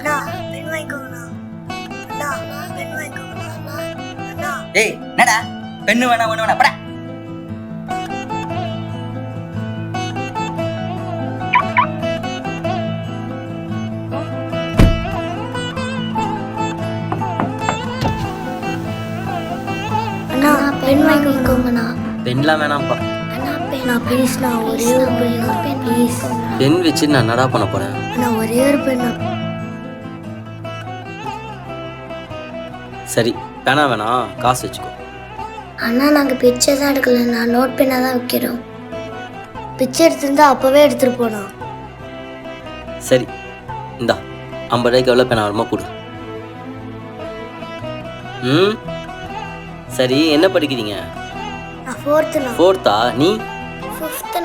அண்ணா பெண் வாங்கிக்கோங்கண்ணா. அண்ணா பெண் வாங்கிக்கோங்கண்ணா. அண்ணா டேய் என்னடா பெண்ணு வேணா ஒண்ணு வேணா படா. அண்ணா பெண் வாங்கிக்கோங்கண்ணா. பெண்லாம் வேணாம்ப்பா. அண்ணா பெண்ணா ப்ளீஸ்ண்ணா, ஒரே ஒரு பெண் ப்ளீஸ். பெண் வச்சு நான் என்னடா பண்ண போறேன்? அண்ணா ஒரே ஒரு பெண்ணா. சரி வேணாம், காசு வச்சுக்கோ. அண்ணா நாங்கள் பிச்சை தான் எடுக்கலண்ணா, நோட் பெண்ணாக தான் வைக்கிறோம். பிச்சை எடுத்திருந்தா அப்போவே எடுத்துகிட்டு போனோம். சரி இந்தா 50 ரூபாய்க்கு எவ்வளோ பேனா வருமா கொடு. ம் சரி, என்ன படிக்கிறீங்க? நான் 4th. 4th நீ? 5th.